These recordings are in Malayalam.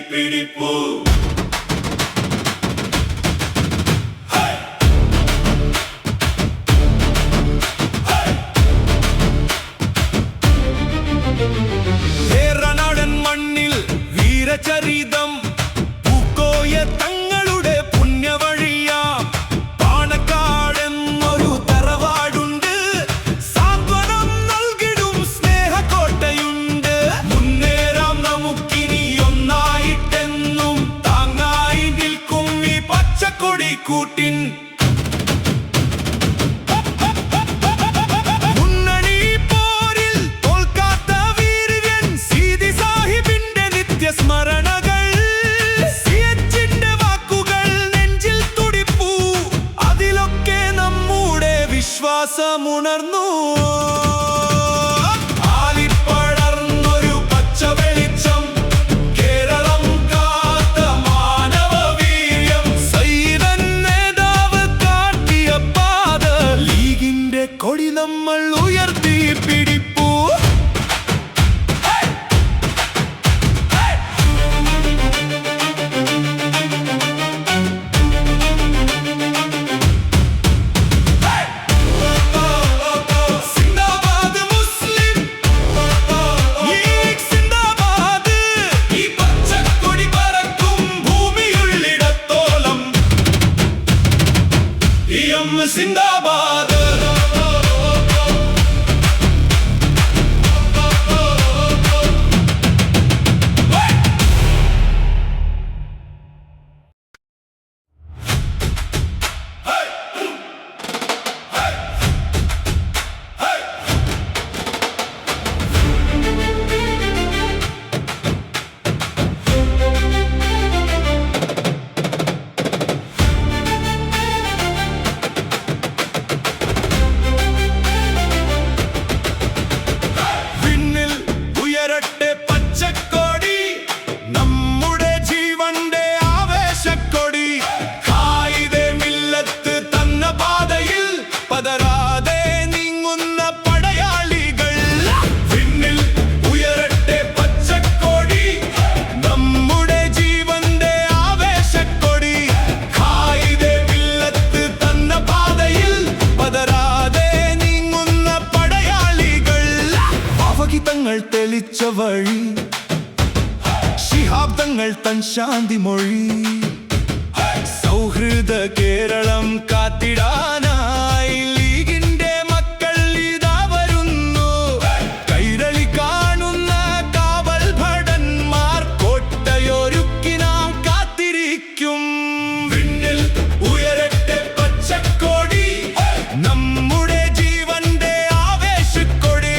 പിടിപ്പൂ. ഏറനാടൻ മണ്ണിൽ വീരചരിതം പൂക്കോയ തങ്ങളുടെ പുണ്യവഴിയാം പാണക്കാടെന്നൊരു തറവാടുണ്ട്. സാന്ത്വനം നൽകിടും സ്നേഹക്കോട്ടയുണ്ട്. മുന്നേറാം നമുക്കിനി ഒന്നായിട്ടെന്നും താങ്ങായി നിൽക്കും ഈ പച്ചക്കൊടി കൂട്ടിൻ. വിശ്വാസമുണർന്നു ആലിപ്പടർന്നൊരു പച്ച വെളിച്ചം. കേരളം കാത്ത മാനവവീര്യം. സൈതൻ നേതാവ് കാട്ടിയ പാത. ലീഗിന്റെ കൊടി നമ്മൾ ഉയർത്തി പിടിപ്പൂ. സിന്ദാബാദ്. തെളിച്ച വഴി ശിഹാബ്ദങ്ങൾ തൻ ശാന്തി മൊഴി. സൗഹൃദ കേരളം കാത്തിടാനായി ലീഗിന്റെ മക്കൾ ഇതാ വരുന്നു. കൈരളി കാണുന്ന കാവൽ ഭടന്മാർ കോട്ടയൊരുക്കി നാം കാത്തിരിക്കും. വിണ്ണിൽ ഉയരട്ടെ പച്ചക്കൊടി നമ്മുടെ ജീവന്റെ ആവേശക്കൊടി.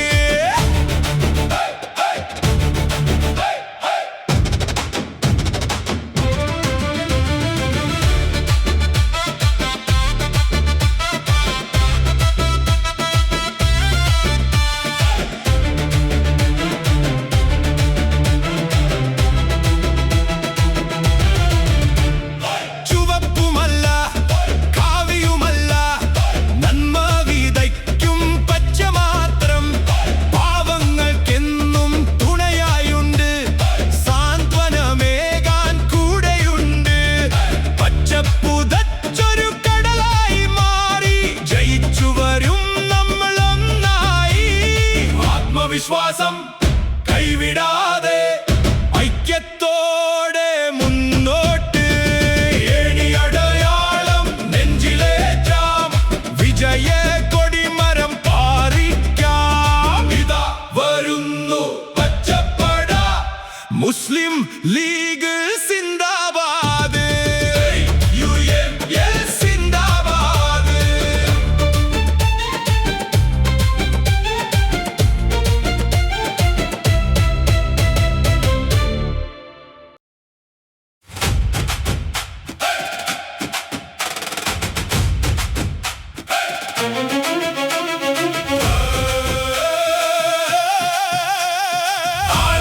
വിശ്വാസം കൈവിടാതെ ഐക്യത്തോടെ മുന്നോട്ട്. ഏണിയടയാളം നെഞ്ചിലേറ്റാം. വിജയ കൊടിമരം പാറിക്കാം. ഇതാ വരുന്നു പച്ചപ്പട. മുസ്ലിം ലീഗ് സിന്ദാബാദ്.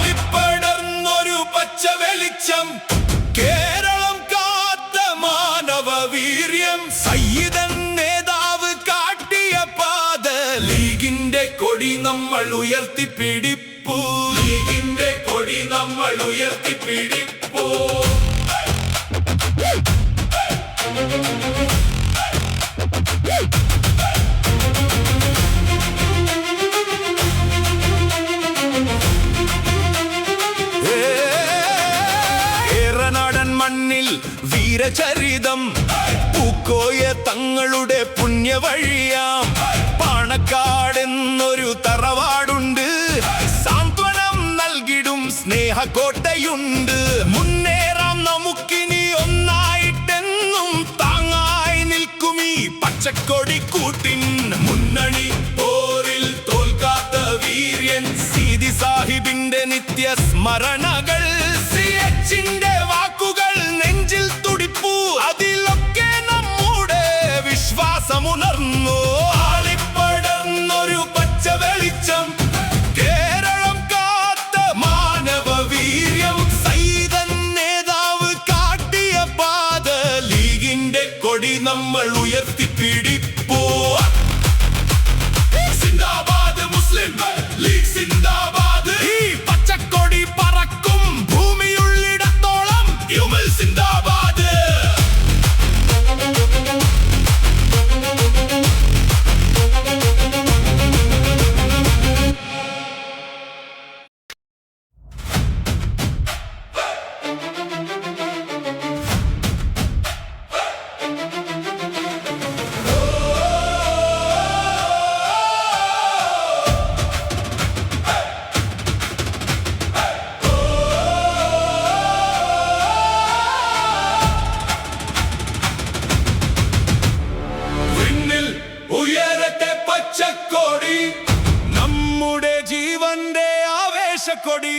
ആലിപ്പടർന്നൊരു പച്ച വെളിച്ചം. കേരളം കാത്ത മാനവവീര്യം. സയ്യിദൻ നേതാവ് കാട്ടിയ പാത. ലീഗിന്റെ കൊടി നമ്മൾ ഉയർത്തി പിടിപ്പൂ. ലീഗിന്റെ കൊടി നമ്മൾ ഉയർത്തിപ്പിടിപ്പോ. ഏറനാടൻ മണ്ണിൽ വീരചരിതം പൂക്കോയ തങ്ങളുടെ പുണ്യവഴിയാം. പാണക്കാടെന്നൊരു തറവാടുണ്ട്, സാന്ത്വനം നൽകിടും സ്നേഹക്കോട്ടയുണ്ട്. മുന്നേറാം നമുക്കിനി ഒന്നായിട്ടെന്നും, താങ്ങായി നിൽക്കും ഈ പച്ചക്കൊടി കൂട്ടിൻ. മുന്നണി പോരിൽ തോൽക്കാത്ത വീര്യൻ സീതി സാഹിബിന്റെ നിത്യ സ്മരണകൾ. സിഎച്ചിന്റെ വാക്കുകൾ നെഞ്ചിൽ തുടിപ്പു, അതിലൊക്കെ നമ്മുടെ വിശ്വാസമുണർന്നു. ആളിപ്പടർന്നൊരു പച്ച വെളിച്ചം, കേരളം കാത്ത മാനവ വീര്യം. സൈതൻ നേതാവ് കാട്ടിയ പാത, ലീഗിന്റെ കൊടി നമ്മൾ ഉയർത്തിപ്പിടിപ്പോ. സിന്ദാബാദ് മുസ്ലിം ലീഗ് സിന്ദാബാദ്. ഈ പച്ചക്കൊടി പറക്കും ഭൂമിയുള്ളിടത്തോളം, യുമൽ സിന്ദാബാദ്. ഉയരത്തെ പച്ചക്കൊടി, നമ്മുടെ ജീവന്റെ ആവേശക്കൊടി.